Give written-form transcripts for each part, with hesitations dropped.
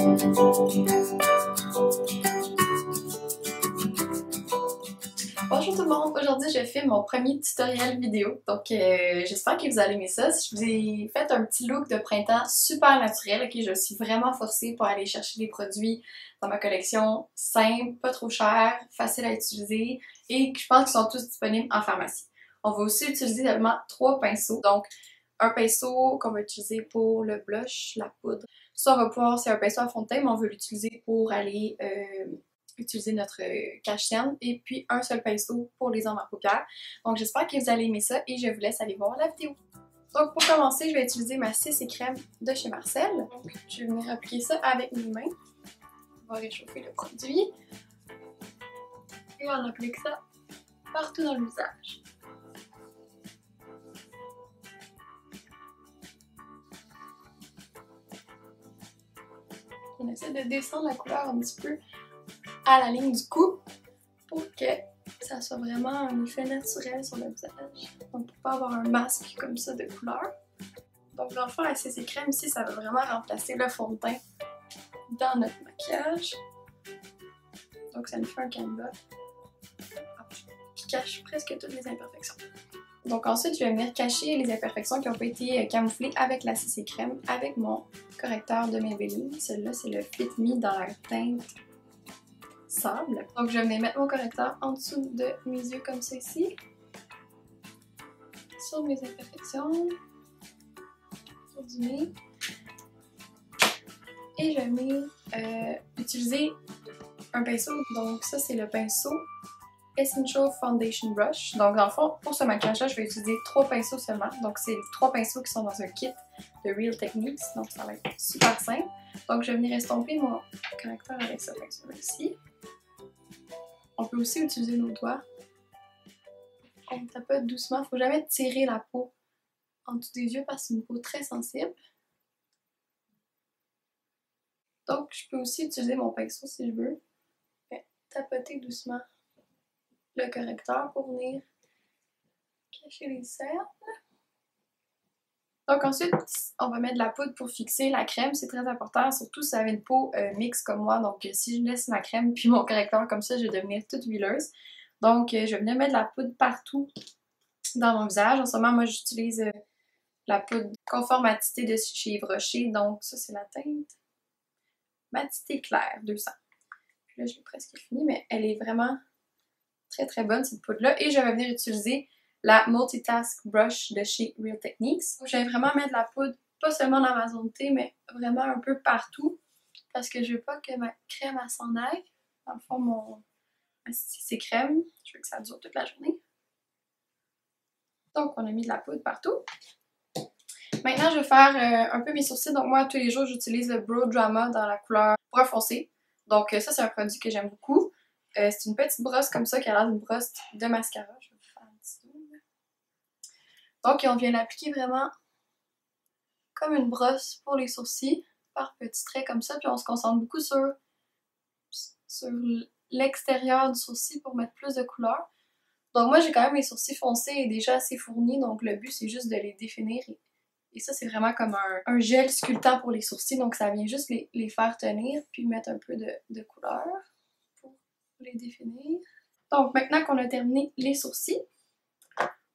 Bonjour tout le monde, aujourd'hui je filme mon premier tutoriel vidéo, donc j'espère que vous allez aimer ça. Je vous ai fait un petit look de printemps super naturel, ok? Je suis vraiment forcée pour aller chercher des produits dans ma collection simples, pas trop chers, faciles à utiliser et je pense qu'ils sont tous disponibles en pharmacie. On va aussi utiliser également 3 pinceaux, donc un pinceau qu'on va utiliser pour le blush, la poudre. Ça on va pouvoir, c'est un pinceau à fond de teint, mais on veut l'utiliser pour aller utiliser notre cache-cerne et puis un seul pinceau pour les ombres à paupières. Donc j'espère que vous allez aimer ça et je vous laisse aller voir la vidéo. Donc pour commencer, je vais utiliser ma CC crème de chez Marcel. Donc je vais venir appliquer ça avec mes mains. On va réchauffer le produit et on applique ça partout dans le visage. On essaie de descendre la couleur un petit peu à la ligne du cou pour que ça soit vraiment un effet naturel sur le visage. Donc pour pas avoir un masque comme ça de couleur. Donc dans le fond la CC crème ici ça va vraiment remplacer le fond de teint dans notre maquillage. Donc ça nous fait un canevas qui cache presque toutes les imperfections. Donc ensuite je vais venir cacher les imperfections qui n'ont pas été camouflées avec la CC crème avec mon correcteur de Maybelline. Celui-là c'est le Fit Me dans la teinte sable. Donc je vais venir mettre mon correcteur en dessous de mes yeux comme ça ici. Sur mes imperfections. Sur du nez. Et je vais venir utiliser un pinceau. Donc ça c'est le pinceau Essential Foundation Brush. Donc dans le fond, pour ce maquillage-là, je vais utiliser 3 pinceaux seulement. Donc c'est 3 pinceaux qui sont dans un kit de Real Techniques. Donc ça va être super simple. Donc je vais venir estomper mon correcteur avec ce pinceau-là ici. On peut aussi utiliser nos doigts. On tapote doucement. Il ne faut jamais tirer la peau en dessous des yeux parce que c'est une peau très sensible. Donc je peux aussi utiliser mon pinceau si je veux. Tapoter doucement le correcteur pour venir cacher les cernes. Donc ensuite, on va mettre de la poudre pour fixer la crème, c'est très important, surtout si vous avez une peau mixte comme moi. Donc si je laisse ma crème puis mon correcteur comme ça, je vais devenir toute huileuse. Donc je vais venir mettre de la poudre partout dans mon visage. En ce moment, moi j'utilise la poudre Conformatité de chez Yves Rocher. Donc ça c'est la teinte Matité Claire 200. Puis là je l'ai presque fini, mais elle est vraiment très très bonne cette poudre là. Et je vais venir utiliser la Multitask Brush de chez Real Techniques. Donc, je vais vraiment mettre de la poudre, pas seulement dans ma zone T, mais vraiment un peu partout. Parce que je veux pas que ma crème s'en aille. Dans le fond, c'est crème. Je veux que ça dure toute la journée. Donc, on a mis de la poudre partout. Maintenant, je vais faire un peu mes sourcils. Donc, moi, tous les jours, j'utilise le Brow Drama dans la couleur brun foncé. Donc, ça, c'est un produit que j'aime beaucoup. C'est une petite brosse comme ça qui a l'air d'une brosse de mascara. Je vais vous faire un petit zoom. Donc on vient l'appliquer vraiment comme une brosse pour les sourcils, par petits traits comme ça, puis on se concentre beaucoup sur l'extérieur du sourcil pour mettre plus de couleur. Donc moi j'ai quand même les sourcils foncés et déjà assez fournis, donc le but c'est juste de les définir. Et ça c'est vraiment comme un gel sculptant pour les sourcils, donc ça vient juste les faire tenir, puis mettre un peu de couleur pour les définir. Donc maintenant qu'on a terminé les sourcils,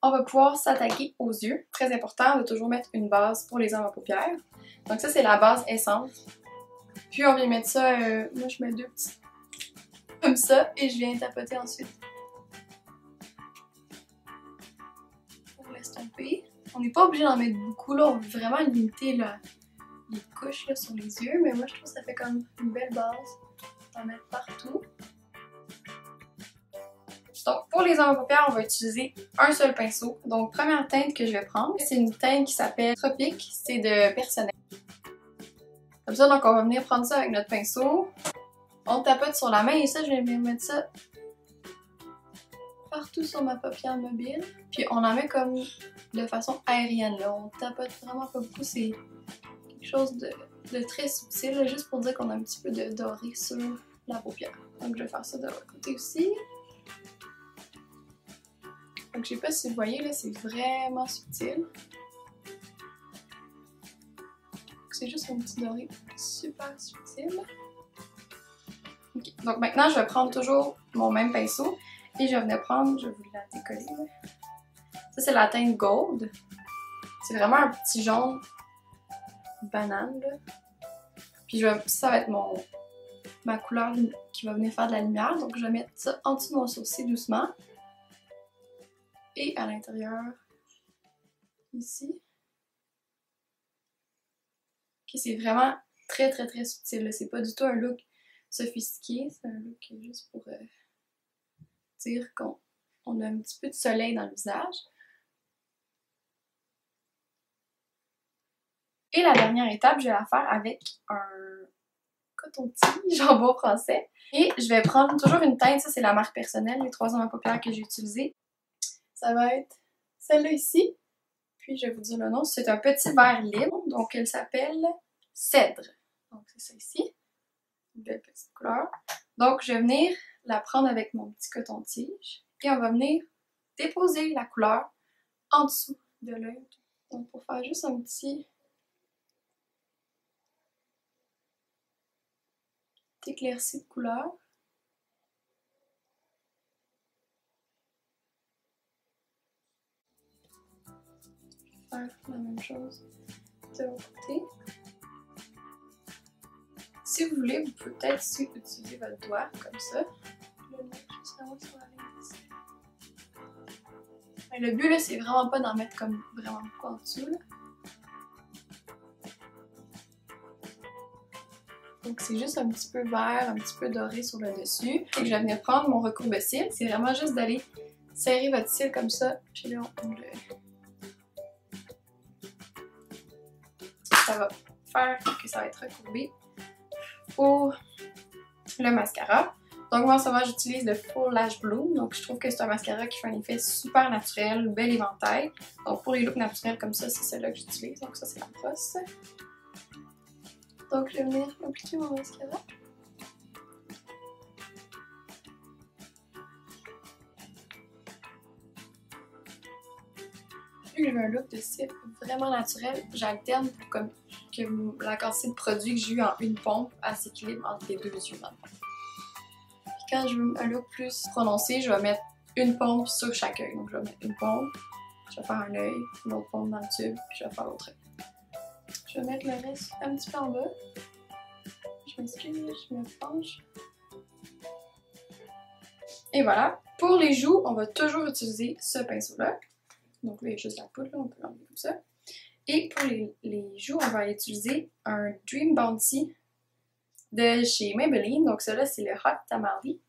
on va pouvoir s'attaquer aux yeux. Très important de toujours mettre une base pour les ombres à paupières. Donc ça c'est la base essence. Puis on vient mettre ça, moi je mets 2 petits comme ça et je viens tapoter ensuite. On laisse tomber. On n'est pas obligé d'en mettre beaucoup là, on veut vraiment limiter les couches là, sur les yeux, mais moi je trouve que ça fait comme une belle base d'en mettre partout. Donc pour les ombres à paupières, on va utiliser un seul pinceau. Donc première teinte que je vais prendre, c'est une teinte qui s'appelle Tropique, c'est de Personnel. Comme ça, donc on va venir prendre ça avec notre pinceau. On tapote sur la main et ça, je vais venir mettre ça partout sur ma paupière mobile. Puis on en met comme de façon aérienne là. On tapote vraiment pas beaucoup, c'est quelque chose de très subtil, là, juste pour dire qu'on a un petit peu de doré sur la paupière. Donc je vais faire ça de l'autre côté aussi. Donc je sais pas si vous voyez là, c'est vraiment subtil. c'est juste un petit doré super subtil. Okay. Donc maintenant, je vais prendre toujours mon même pinceau et je vais venir prendre, je vais vous la décoller. Ça, c'est la teinte Gold. C'est vraiment un petit jaune banane, là. Puis ça va être ma couleur qui va venir faire de la lumière. Donc je vais mettre ça en dessous de mon sourcil doucement. Et à l'intérieur, ici. Okay, c'est vraiment très très très subtil. C'est pas du tout un look sophistiqué. C'est un look juste pour dire qu'on a un petit peu de soleil dans le visage. Et la dernière étape, je vais la faire avec un coton-tige en bon français. Et je vais prendre toujours une teinte, ça c'est la marque personnelle, les 3 ombres paupières que j'ai utilisées. Ça va être celle-là ici. Puis je vais vous dire le nom, c'est un petit vert libre, donc elle s'appelle Cèdre. Donc c'est ça ici. Une belle petite couleur. Donc je vais venir la prendre avec mon petit coton-tige et on va venir déposer la couleur en dessous de l'œil. Donc pour faire juste un petit éclairci de couleur. Faire la même chose de l'autre côté. Si vous voulez, vous pouvez peut-être utiliser votre doigt comme ça. Le mettre juste là-haut sur la ligne ici. Mais le but là, c'est vraiment pas d'en mettre comme vraiment beaucoup en dessous là. Donc c'est juste un petit peu vert, un petit peu doré sur le dessus. Et je vais venir prendre mon recourbe-cils. C'est vraiment juste d'aller serrer votre cil comme ça. Puis là, ça va faire que ça va être recourbé pour le mascara. Donc moi en ce moment j'utilise le Full Lash Bloom. Donc je trouve que c'est un mascara qui fait un effet super naturel, bel éventail. Donc pour les looks naturels comme ça, c'est celui-là que j'utilise. Donc ça c'est la brosse. Donc je vais venir appliquer mon mascara. Vu que j'ai un look de cils vraiment naturel, j'alterne pour comme que la quantité de produit que j'ai eu en une pompe s'équilibre entre les deux yeux dans le fond. Puis quand je veux un look plus prononcé, je vais mettre une pompe sur chaque œil. Donc je vais mettre une pompe, je vais faire un œil, une autre pompe dans le tube, puis je vais faire l'autre œil. Je vais mettre le reste un petit peu en bas. Je m'excuse, je me penche. Et voilà. Pour les joues, on va toujours utiliser ce pinceau-là. Donc là, il y a juste la poudre, là, on peut l'enlever comme ça. Et pour les joues, on va utiliser un Dream Bounty de chez Maybelline. Donc ça là, c'est le Hot Tamale.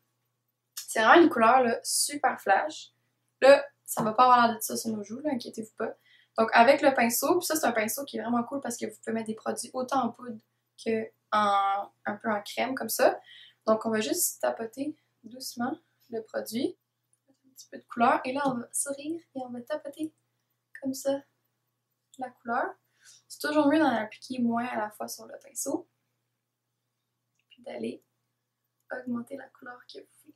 C'est vraiment une couleur là, super flash. Là, ça va pas avoir l'air de ça sur nos joues, là, inquiétez-vous pas. Donc avec le pinceau, puis ça c'est un pinceau qui est vraiment cool parce que vous pouvez mettre des produits autant en poudre que un peu en crème comme ça. Donc on va juste tapoter doucement le produit. Un petit peu de couleur. Et là on va sourire et on va tapoter comme ça la couleur. C'est toujours mieux d'en appliquer moins à la fois sur le pinceau. Puis d'aller augmenter la couleur que vous voulez.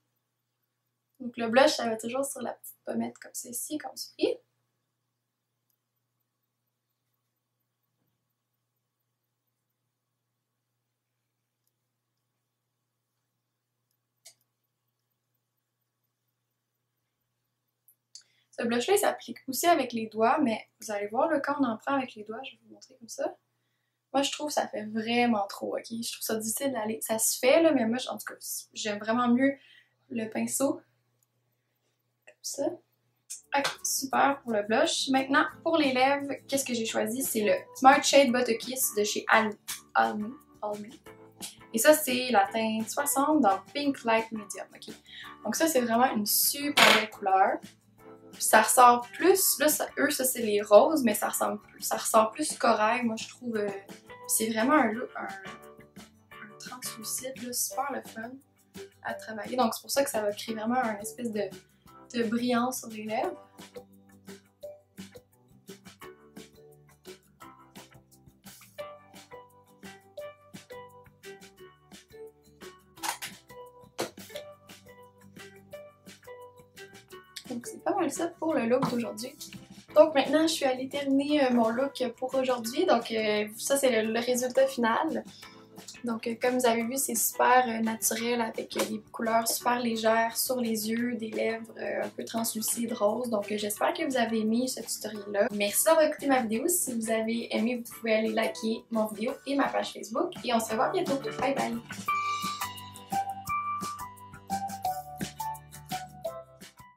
Donc le blush, ça va toujours sur la petite pommette comme ceci, comme souris. Ce blush-là, il s'applique aussi avec les doigts, mais vous allez voir, là, quand on en prend avec les doigts, je vais vous montrer comme ça. Moi, je trouve que ça fait vraiment trop, ok? Je trouve ça difficile d'aller... Ça se fait, là, mais moi, en tout cas, j'aime vraiment mieux le pinceau. Comme ça. Ok, super pour le blush. Maintenant, pour les lèvres, qu'est-ce que j'ai choisi? C'est le Smart Shade Butter Kiss de chez Almay. Et ça, c'est la teinte 60 dans Pink Light Medium, ok? Donc ça, c'est vraiment une super belle couleur. Ça ressort plus, là, ça c'est les roses, mais ça ressort plus corail, moi je trouve. C'est vraiment un look, un translucide, là, super le fun à travailler. Donc c'est pour ça que ça va créer vraiment un espèce de brillance sur les lèvres. Donc c'est pas mal ça pour le look d'aujourd'hui. Donc maintenant, je suis allée terminer mon look pour aujourd'hui. Donc ça, c'est le résultat final. Donc comme vous avez vu, c'est super naturel avec des couleurs super légères sur les yeux, des lèvres un peu translucides roses. Donc j'espère que vous avez aimé ce tutoriel-là. Merci d'avoir écouté ma vidéo. Si vous avez aimé, vous pouvez aller liker mon vidéo et ma page Facebook. Et on se revoit bientôt. Bye bye!